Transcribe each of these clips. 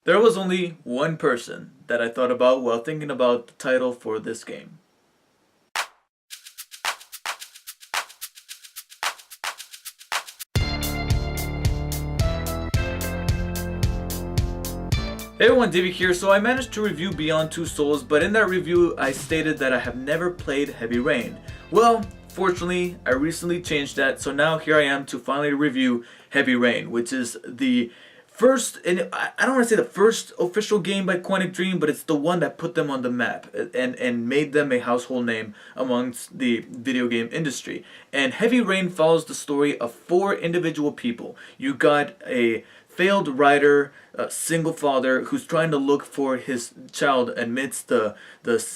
There was only one person that I thought about while thinking about the title for this game. Hey everyone, David here. So I managed to review Beyond Two Souls, but in that review I stated that I have never played Heavy Rain. Well, fortunately, I recently changed that, so now here I am to finally review Heavy Rain, which is the first, and I don't want to say the first official game by Quantic Dream, but it's the one that put them on the map and made them a household name amongst the video game industry. And Heavy Rain follows the story of four individual people. You got a failed writer, a single father who's trying to look for his child amidst the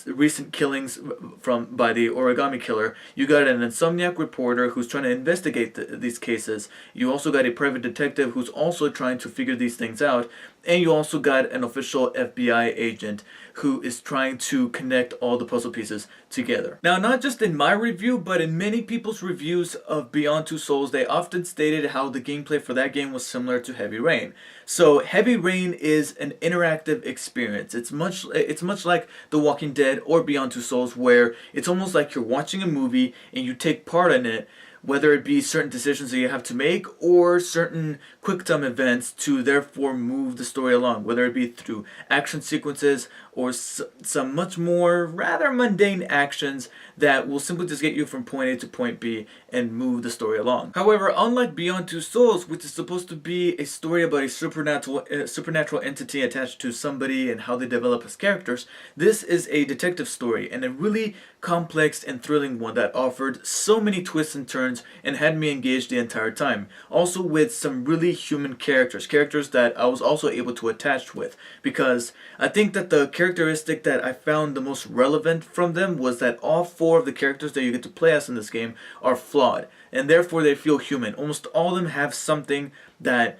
recent killings by the origami killer. You got an insomniac reporter who's trying to investigate these cases. You also got a private detective who's also trying to figure these things out. And you also got an official FBI agent who is trying to connect all the puzzle pieces together. Now, not just in my review, but in many people's reviews of Beyond Two Souls, they often stated how the gameplay for that game was similar to Heavy Rain. So Heavy Rain is an interactive experience. It's much like The Walking Dead or Beyond Two Souls, where it's almost like you're watching a movie and you take part in it, whether it be certain decisions that you have to make or certain quick-time events to therefore move the story along, whether it be through action sequences or some much more rather mundane actions that will simply just get you from point A to point B and move the story along. However, unlike Beyond Two Souls, which is supposed to be a story about a supernatural entity attached to somebody and how they develop as characters, this is a detective story, and a really complex and thrilling one that offered so many twists and turns and had me engaged the entire time. Also with some really human characters that I was also able to attach with, because I think that the characteristic that I found the most relevant from them was that all four of the characters that you get to play as in this game are flawed, and therefore they feel human. Almost all of them have something that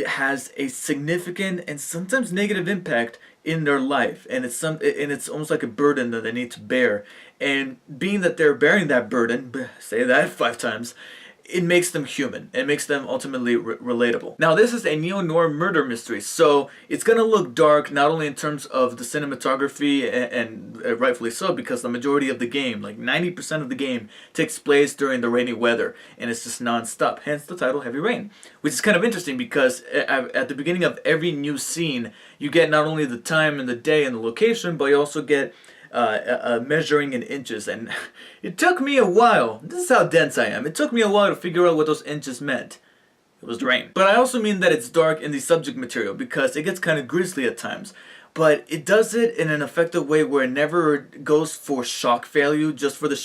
has a significant and sometimes negative impact in their life, and it's almost like a burden that they need to bear. And being that they're bearing that burden, say that 5 times, it makes them human. It makes them ultimately relatable. Now, this is a neo-noir murder mystery, so it's gonna look dark not only in terms of the cinematography, and rightfully so, because the majority of the game, like 90% of the game, takes place during the rainy weather, and it's just non-stop. Hence the title, Heavy Rain, which is kind of interesting because at the beginning of every new scene, you get not only the time and the day and the location, but you also get measuring in inches, and it took me a while. This is how dense I am. It took me a while to figure out what those inches meant. It was rain. But I also mean that it's dark in the subject material because it gets kind of grisly at times. But it does it in an effective way where it never goes for shock value just for the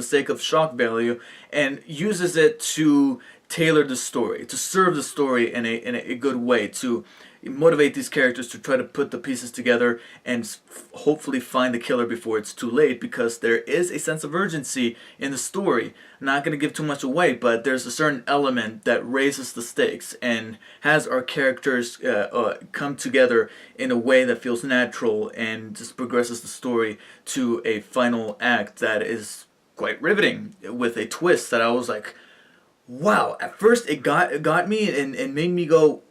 sake of shock value, and uses it to tailor the story, to serve the story in a good way, to motivate these characters to try to put the pieces together and hopefully find the killer before it's too late, because there is a sense of urgency in the story. I'm not going to give too much away, but there's a certain element that raises the stakes and has our characters come together in a way that feels natural and just progresses the story to a final act that is quite riveting, with a twist that I was like, wow. At first it got me and made me go,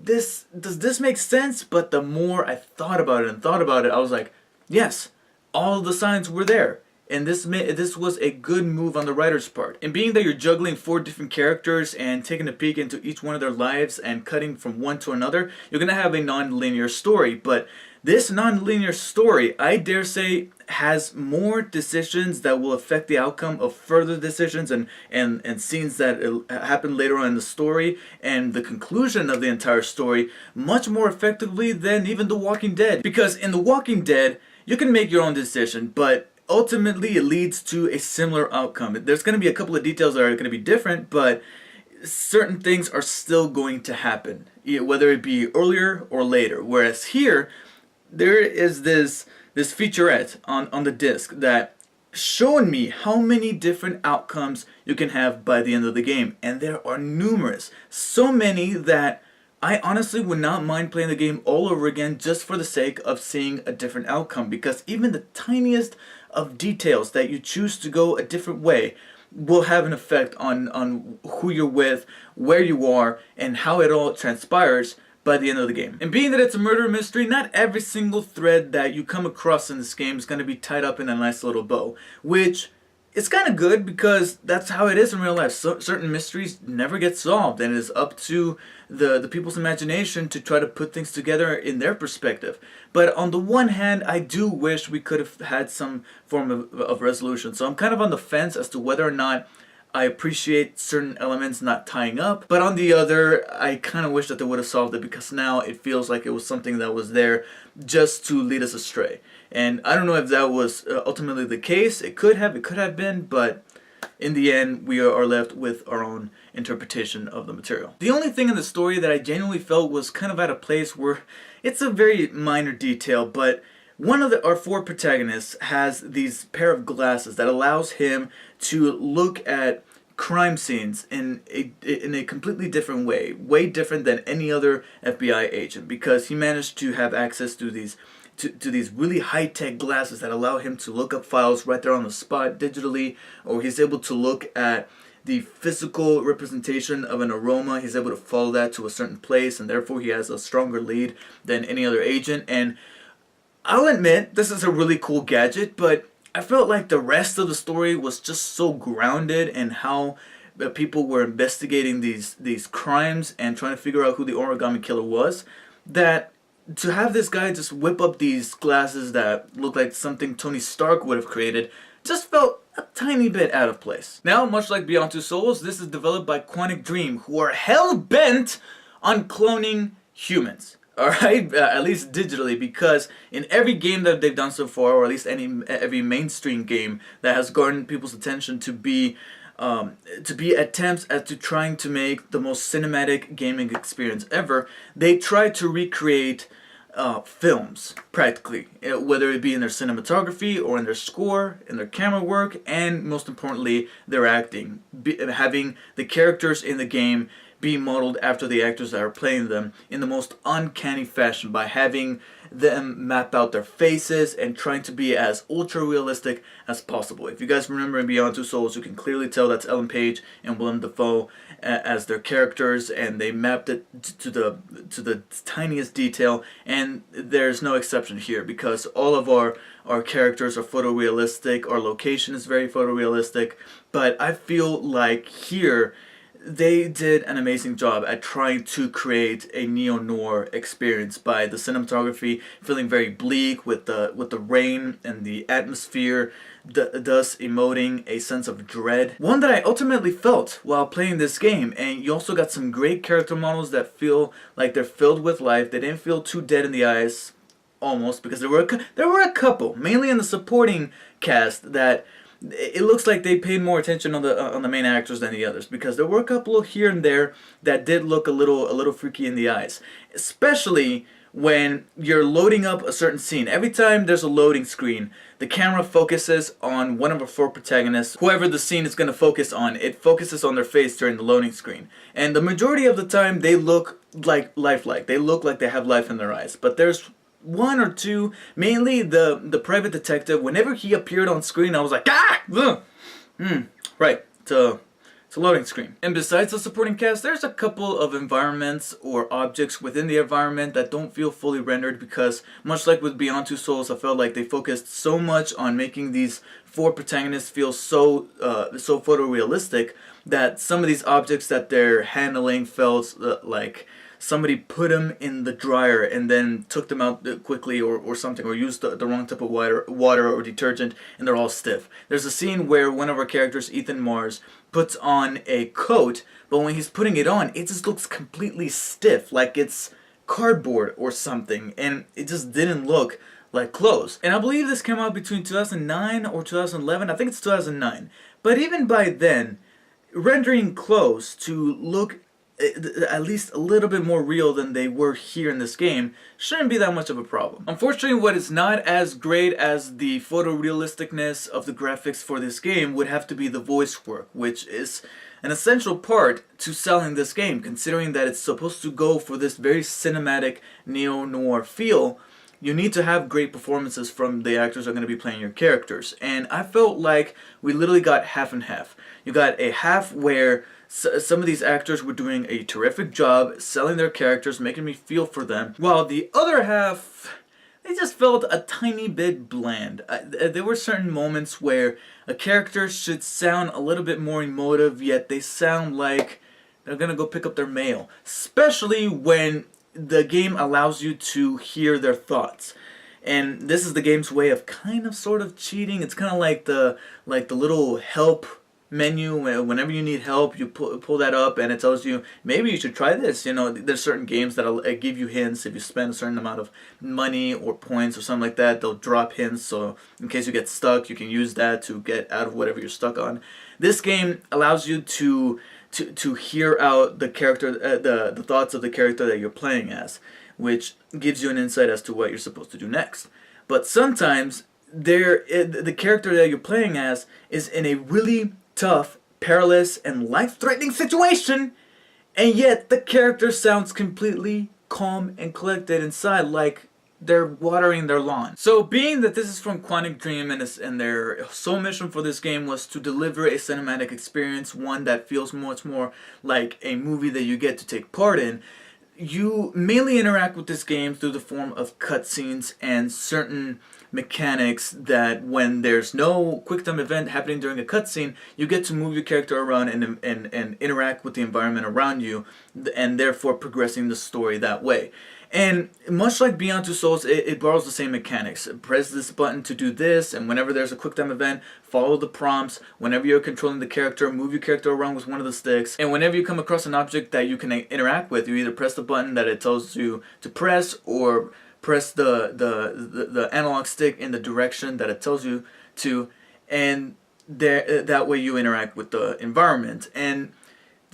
does this make sense? But the more I thought about it, I was like, yes, all the signs were there. And this was a good move on the writer's part. And being that you're juggling 4 different characters and taking a peek into each one of their lives and cutting from one to another, you're going to have a non-linear story. But this non-linear story, I dare say, has more decisions that will affect the outcome of further decisions and scenes that happen later on in the story, and the conclusion of the entire story much more effectively than even The Walking Dead. Because in The Walking Dead, you can make your own decision, but ultimately it leads to a similar outcome. There's going to be a couple of details that are going to be different, but certain things are still going to happen, whether it be earlier or later. Whereas here, there is this featurette on the disc that showed me how many different outcomes you can have by the end of the game, and there are numerous, so many that I honestly would not mind playing the game all over again just for the sake of seeing a different outcome, because even the tiniest of details that you choose to go a different way will have an effect on who you're with, where you are, and how it all transpires by the end of the game. And being that it's a murder mystery, not every single thread that you come across in this game is going to be tied up in a nice little bow, which it's kind of good because that's how it is in real life. So, certain mysteries never get solved, and it is up to the people's imagination to try to put things together in their perspective. But on the one hand, I do wish we could have had some form of resolution. So I'm kind of on the fence as to whether or not I appreciate certain elements not tying up, but on the other, I kind of wish that they would have solved it, because now it feels like it was something that was there just to lead us astray. And I don't know if that was ultimately the case. It could have been, but in the end, we are left with our own interpretation of the material. The only thing in the story that I genuinely felt was kind of out of place were, it's a very minor detail, but one of our four protagonists has these pair of glasses that allows him to look at crime scenes in a completely different way different than any other FBI agent, because he managed to have access to these really high-tech glasses that allow him to look up files right there on the spot digitally, or he's able to look at the physical representation of an aroma. He's able to follow that to a certain place, and therefore he has a stronger lead than any other agent. And I'll admit, this is a really cool gadget, but I felt like the rest of the story was just so grounded in how people were investigating these crimes and trying to figure out who the origami killer was, that to have this guy just whip up these glasses that look like something Tony Stark would have created just felt a tiny bit out of place. Now, much like Beyond Two Souls, this is developed by Quantic Dream, who are hell-bent on cloning humans. Alright, at least digitally, because in every game that they've done so far, or at least every mainstream game that has garnered people's attention to be attempts at trying to make the most cinematic gaming experience ever, they try to recreate films, practically, whether it be in their cinematography or in their score, in their camera work, and most importantly, their acting, having the characters in the game be modeled after the actors that are playing them in the most uncanny fashion, by having them map out their faces and trying to be as ultra realistic as possible. If you guys remember in Beyond Two Souls, you can clearly tell that's Ellen Page and Willem Dafoe as their characters, and they mapped it to the tiniest detail, and there's no exception here, because all of our characters are photorealistic, our location is very photorealistic, but I feel like here they did an amazing job at trying to create a neo-noir experience by the cinematography feeling very bleak with the rain and the atmosphere, thus emoting a sense of dread. One that I ultimately felt while playing this game, and you also got some great character models that feel like they're filled with life. They didn't feel too dead in the eyes, almost, because there were a couple, mainly in the supporting cast, that it looks like they paid more attention on the main actors than the others, because there were a couple here and there that did look a little freaky in the eyes, especially when you're loading up a certain scene. Every time there's a loading screen, the camera focuses on one of our four protagonists. Whoever the scene is going to focus on, it focuses on their face during the loading screen, and the majority of the time they look like lifelike. They look like they have life in their eyes, but there's one or two, mainly the private detective. Whenever he appeared on screen, I was like, right, it's a loading screen. And besides the supporting cast, there's a couple of environments or objects within the environment that don't feel fully rendered, because much like with Beyond Two Souls, I felt like they focused so much on making these four protagonists feel so photorealistic that some of these objects that they're handling felt like somebody put them in the dryer and then took them out quickly or something, or used the wrong type of water or detergent, and they're all stiff. There's a scene where one of our characters, Ethan Mars, puts on a coat, but when he's putting it on, it just looks completely stiff, like it's cardboard or something, and it just didn't look like clothes. And I believe this came out between 2009 or 2011. I think it's 2009. But even by then, rendering clothes to look at least a little bit more real than they were here in this game shouldn't be that much of a problem. Unfortunately, what is not as great as the photorealisticness of the graphics for this game would have to be the voice work, which is an essential part to selling this game, considering that it's supposed to go for this very cinematic neo-noir feel. You need to have great performances from the actors who are going to be playing your characters. And I felt like we literally got half and half. You got a half where some of these actors were doing a terrific job selling their characters, making me feel for them, while the other half, they just felt a tiny bit bland. There were certain moments where a character should sound a little bit more emotive, yet they sound like they're gonna go pick up their mail. Especially when the game allows you to hear their thoughts. And this is the game's way of kind of sort of cheating. It's kind of like the little help menu. Whenever you need help, you pull that up and it tells you maybe you should try this. You know, there's certain games that'll give you hints. If you spend a certain amount of money or points or something like that, they'll drop hints, so in case you get stuck, you can use that to get out of whatever you're stuck on. This game allows you to hear out the character, the thoughts of the character that you're playing as, which gives you an insight as to what you're supposed to do next. But sometimes the character that you're playing as is in a really tough, perilous, and life-threatening situation, and yet the character sounds completely calm and collected inside, like they're watering their lawn. So being that this is from Quantic Dream and their sole mission for this game was to deliver a cinematic experience, one that feels much more like a movie that you get to take part in, you mainly interact with this game through the form of cutscenes and certain mechanics that when there's no quick time event happening during a cutscene, you get to move your character around and interact with the environment around you, and therefore progressing the story that way. And much like Beyond Two Souls, it borrows the same mechanics. Press this button to do this, and whenever there's a quick time event, follow the prompts. Whenever you're controlling the character, move your character around with one of the sticks. And whenever you come across an object that you can interact with, you either press the button that it tells you to press, or press the analog stick in the direction that it tells you to, and that way you interact with the environment. And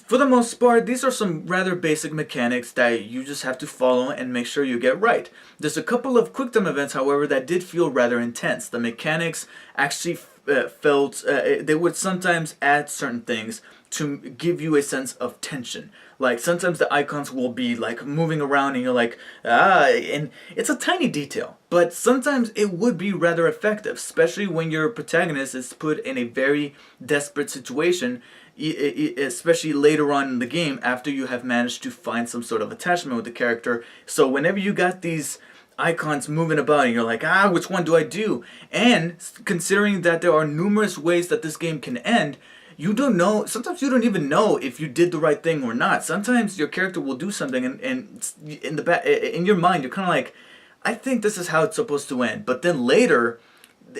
for the most part, these are some rather basic mechanics that you just have to follow and make sure you get right. There's a couple of quick time events, however, that did feel rather intense. The mechanics actually felt, they would sometimes add certain things to give you a sense of tension. Like sometimes the icons will be like moving around and you're like, and it's a tiny detail, but sometimes it would be rather effective, especially when your protagonist is put in a very desperate situation, especially later on in the game after you have managed to find some sort of attachment with the character. So whenever you got these icons moving about and you're like, which one do I do? And considering that there are numerous ways that this game can end, you don't know, sometimes you don't even know if you did the right thing or not. Sometimes your character will do something and in your mind you're kind of like, I think this is how it's supposed to end. But then later,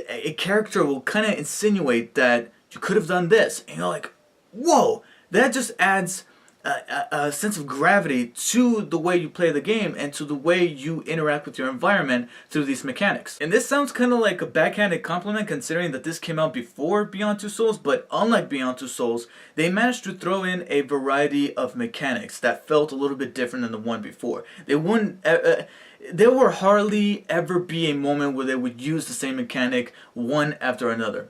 a character will kind of insinuate that you could have done this. And you're like, whoa, that just adds a sense of gravity to the way you play the game and to the way you interact with your environment through these mechanics. And this sounds kind of like a backhanded compliment considering that this came out before Beyond Two Souls, but unlike Beyond Two Souls, they managed to throw in a variety of mechanics that felt a little bit different than the one before. They wouldn't... there will hardly ever be a moment where they would use the same mechanic one after another.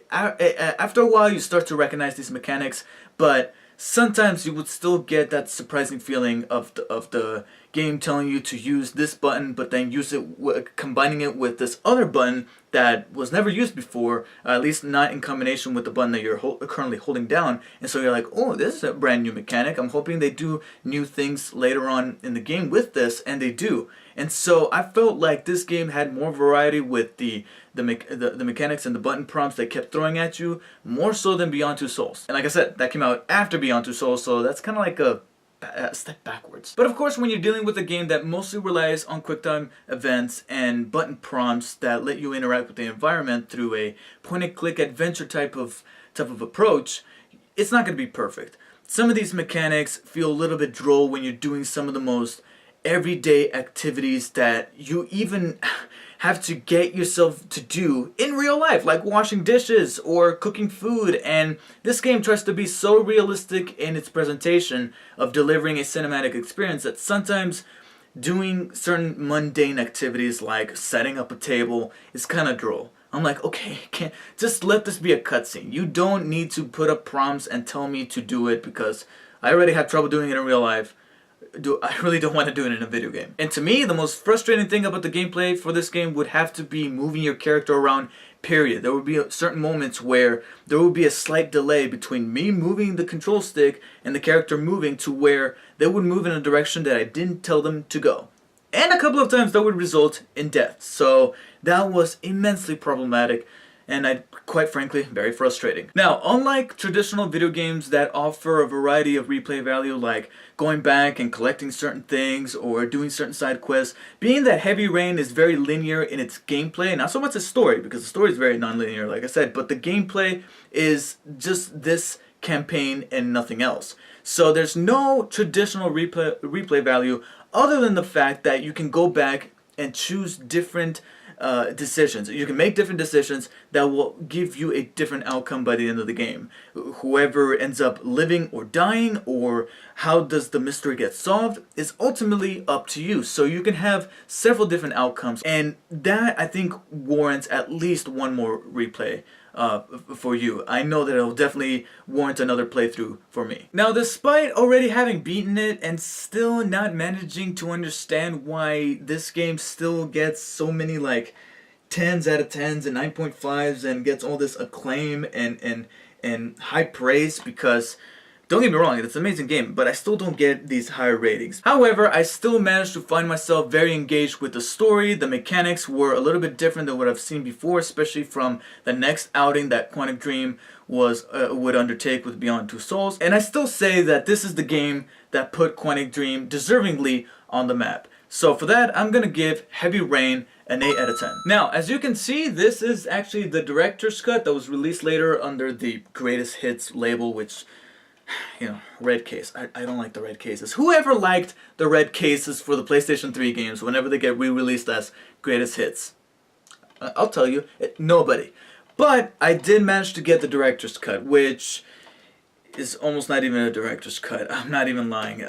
After a while you start to recognize these mechanics, but sometimes you would still get that surprising feeling of the game telling you to use this button, but then use it combining it with this other button that was never used before, at least not in combination with the button that you're currently holding down. And so you're like, oh, this is a brand new mechanic. I'm hoping they do new things later on in the game with this, and they do. And so I felt like this game had more variety with the mechanics and the button prompts they kept throwing at you, more so than Beyond Two Souls. And like I said, that came out after Beyond Two Souls, so that's kind of like a step backwards. But of course, when you're dealing with a game that mostly relies on QuickTime events and button prompts that let you interact with the environment through a point-and-click adventure type of approach, it's not going to be perfect. Some of these mechanics feel a little bit droll when you're doing some of the most everyday activities that you even have to get yourself to do in real life, like washing dishes or cooking food. And this game tries to be so realistic in its presentation of delivering a cinematic experience that sometimes doing certain mundane activities like setting up a table is kind of droll. I'm like, okay, just let this be a cutscene. You don't need to put up prompts and tell me to do it because I already have trouble doing it in real life. I really don't want to do it in a video game. And to me, the most frustrating thing about the gameplay for this game would have to be moving your character around, period. There would be certain moments where there would be a slight delay between me moving the control stick and the character moving to where they would move in a direction that I didn't tell them to go. And a couple of times that would result in death. So that was immensely problematic, and quite frankly, very frustrating. Now, unlike traditional video games that offer a variety of replay value, like going back and collecting certain things or doing certain side quests, being that Heavy Rain is very linear in its gameplay, not so much its story, because the story is very non-linear, like I said, but the gameplay is just this campaign and nothing else. So there's no traditional replay value other than the fact that you can go back and choose different decisions. You can make different decisions that will give you a different outcome by the end of the game. Whoever ends up living or dying, or how does the mystery get solved, is ultimately up to you. So you can have several different outcomes, and that, I think, warrants at least one more replay for you. I know that it'll definitely warrant another playthrough for me. Now, despite already having beaten it and still not managing to understand why this game still gets so many like 10s out of 10s and 9.5s and gets all this acclaim and high praise, because don't get me wrong, it's an amazing game, but I still don't get these higher ratings. However, I still managed to find myself very engaged with the story. The mechanics were a little bit different than what I've seen before, especially from the next outing that Quantic Dream would undertake with Beyond Two Souls. And I still say that this is the game that put Quantic Dream deservingly on the map. So for that, I'm gonna give Heavy Rain an 8 out of 10. Now, as you can see, this is actually the director's cut that was released later under the Greatest Hits label, which, you know, red case. I don't like the red cases. Whoever liked the red cases for the PlayStation 3 games whenever they get re-released as Greatest Hits? I'll tell you, nobody. But I did manage to get the director's cut, which is almost not even a director's cut. I'm not even lying.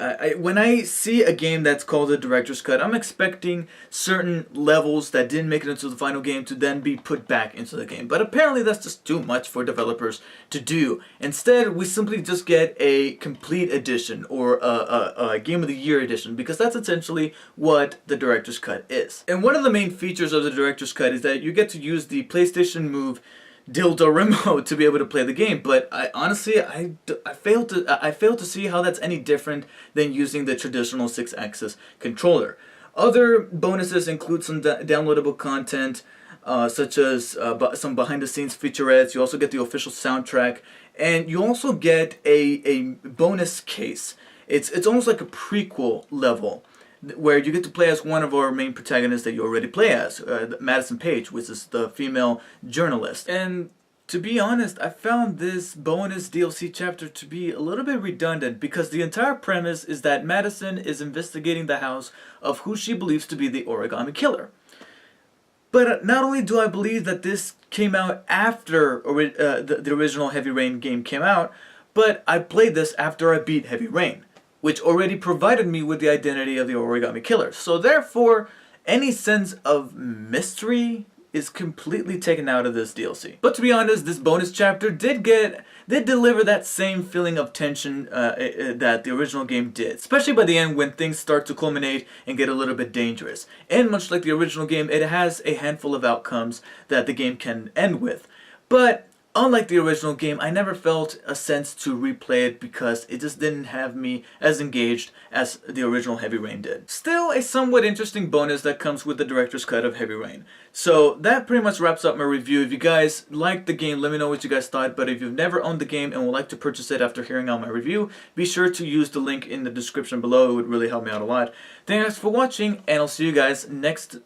When I see a game that's called a director's cut, I'm expecting certain levels that didn't make it into the final game to then be put back into the game. But apparently that's just too much for developers to do. Instead, we simply just get a complete edition or a Game of the Year edition, because that's essentially what the director's cut is. And one of the main features of the director's cut is that you get to use the PlayStation Move dildo remote to be able to play the game, but honestly I fail to see how that's any different than using the traditional 6-axis controller. Other bonuses include some downloadable content, such as some behind-the-scenes featurettes. You also get the official soundtrack, and you also get a bonus case. It's almost like a prequel level, where you get to play as one of our main protagonists that you already play as, Madison Page, which is the female journalist. And to be honest, I found this bonus DLC chapter to be a little bit redundant, because the entire premise is that Madison is investigating the house of who she believes to be the Origami Killer. But not only do I believe that this came out after the original Heavy Rain game came out, but I played this after I beat Heavy Rain, which already provided me with the identity of the Origami Killer. So therefore, any sense of mystery is completely taken out of this DLC. But to be honest, this bonus chapter did deliver that same feeling of tension that the original game did, especially by the end when things start to culminate and get a little bit dangerous. And much like the original game, it has a handful of outcomes that the game can end with. But unlike the original game, I never felt a sense to replay it, because it just didn't have me as engaged as the original Heavy Rain did. Still, a somewhat interesting bonus that comes with the director's cut of Heavy Rain. So that pretty much wraps up my review. If you guys liked the game, let me know what you guys thought. But if you've never owned the game and would like to purchase it after hearing out my review, be sure to use the link in the description below. It would really help me out a lot. Thanks for watching, and I'll see you guys next